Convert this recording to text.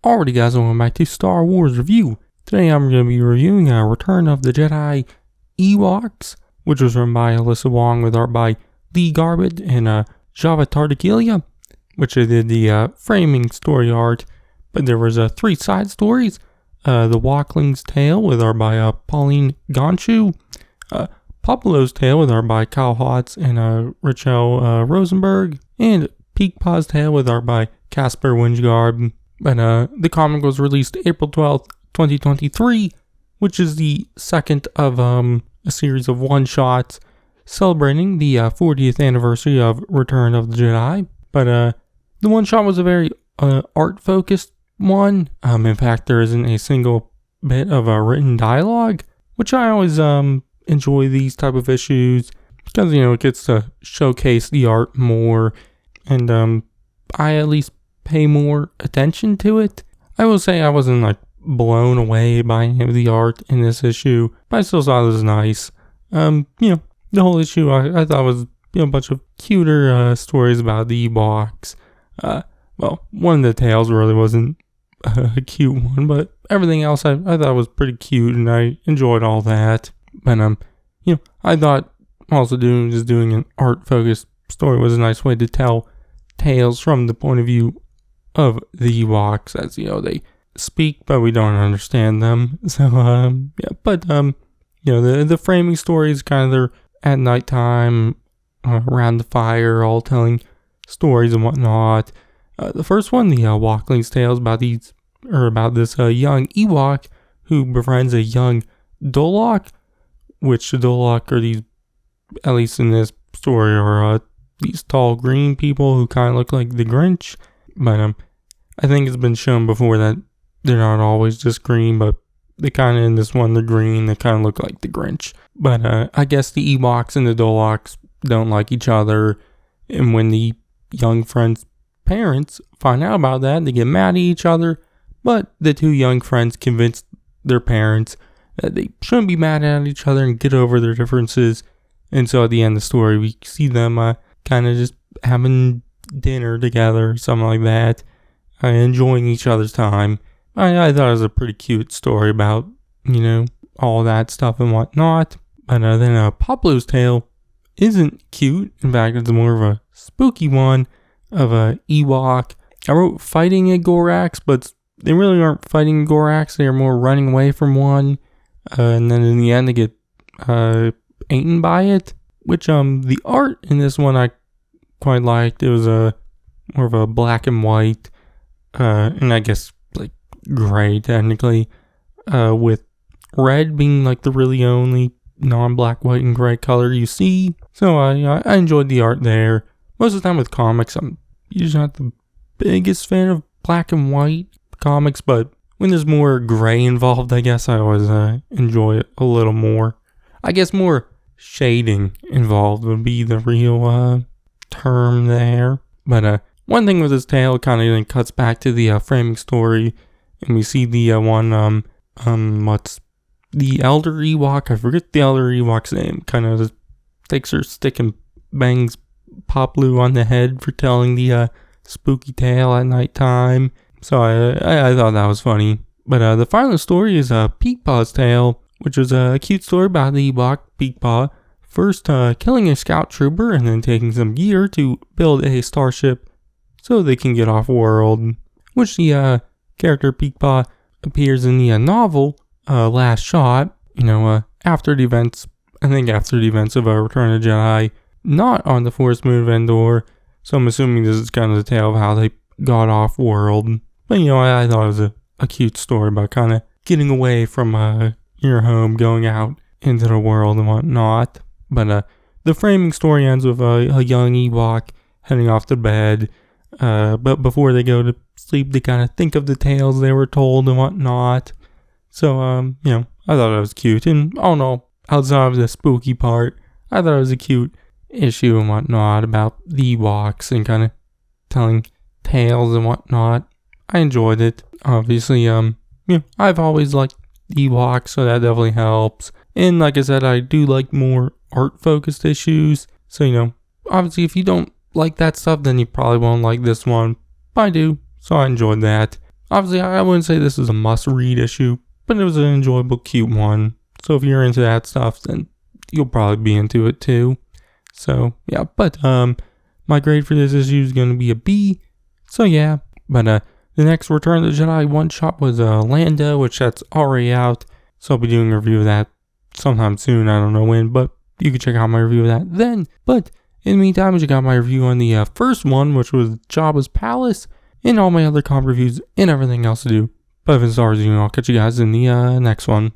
Alrighty guys, welcome back to Star Wars Review. Today I'm going to be reviewing Return of the Jedi Ewoks, which was written by Alyssa Wong with art by Lee Garbett and Java Tartakilia, which I did the framing story art. But there was 3 side stories. The Walkling's Tale with art by Pauline Gonshu, Pablo's Tale with art by Kyle Hotz and Rachel Rosenberg, and Peekpaw's Tale with art by Casper Wingard. But the comic was released April 12th, 2023, which is the second of a series of one-shots celebrating the 40th anniversary of Return of the Jedi. But the one-shot was a very art-focused one. In fact, there isn't a single bit of written dialogue, which I always enjoy these type of issues because, it gets to showcase the art more, and I at least pay more attention to it. I will say I wasn't blown away by any of the art in this issue, but I still thought it was nice. The whole issue I thought was a bunch of cuter stories about the Ewoks. Well, one of the tales really wasn't a cute one, but everything else I thought was pretty cute, and I enjoyed all that. But I thought also doing an art focused story was a nice way to tell tales from the point of view of the Ewoks, as they speak, but we don't understand them. So the framing story is kind of they're at nighttime around the fire, all telling stories and whatnot. The first one, the Walkling's Tale, is about this young Ewok who befriends a young Dolok, which the Dolok are these, at least in this story, are these tall green people who kind of look like the Grinch. But I think it's been shown before that they're not always just green, but they kind of, in this one, they're green. They kind of look like the Grinch. But I guess the Ewoks and the Doloks don't like each other. And when the young friend's parents find out about that, they get mad at each other. But the 2 young friends convince their parents that they shouldn't be mad at each other and get over their differences. And so at the end of the story, we see them kind of just having dinner together, something like that, enjoying each other's time. I thought it was a pretty cute story about, all that stuff and whatnot. But then Pablo's Tale isn't cute. In fact, it's more of a spooky one of a Ewok. I wrote fighting a Gorax, but they really aren't fighting Gorax. They're more running away from one. And then in the end, they get eaten by it. Which the art in this one I quite liked. It was more of a black and white, and I guess gray technically, with red being the really only non-black, white, and gray color you see. So I enjoyed the art there. Most of the time with comics, I'm usually not the biggest fan of black and white comics, but when there's more gray involved, I guess I always enjoy it a little more. I guess more shading involved would be the real term there. But one thing with this tale kind of cuts back to the framing story, and we see the one what's the elder Ewok, I forget the elder Ewok's name, kind of just takes her stick and bangs Pablo on the head for telling the spooky tale at nighttime. So I thought that was funny. But the final story is Peekpaw's Tale, which was a cute story about the Ewok Peekpaw first killing a scout trooper and then taking some gear to build a starship so they can get off world, which the character Peekpaw appears in the novel Last Shot, after the events of Return of the Jedi, not on the Forest Moon of Endor. So I'm assuming this is kind of the tale of how they got off world. But I thought it was a cute story about kind of getting away from your home, going out into the world and whatnot. But the framing story ends with a young Ewok heading off to bed. But before they go to sleep, they kind of think of the tales they were told and whatnot. So, I thought it was cute. And, outside of the spooky part, I thought it was a cute issue and whatnot about the Ewoks and kind of telling tales and whatnot. I enjoyed it. Obviously, I've always liked Ewoks, so that definitely helps. And like I said, I do like more art-focused issues. So, obviously, if you don't like that stuff, then you probably won't like this one. But I do, so I enjoyed that. Obviously, I wouldn't say this is a must-read issue, but it was an enjoyable, cute one. So if you're into that stuff, then you'll probably be into it too. So yeah, but my grade for this issue is going to be a B. So yeah, but the next Return of the Jedi one-shot was Lando, which that's already out. So I'll be doing a review of that sometime soon. I don't know when, but you can check out my review of that then. But in the meantime, you got my review on the first one, which was Jabba's Palace, and all my other comic reviews and everything else to do. But if it's ours, I'll catch you guys in the next one.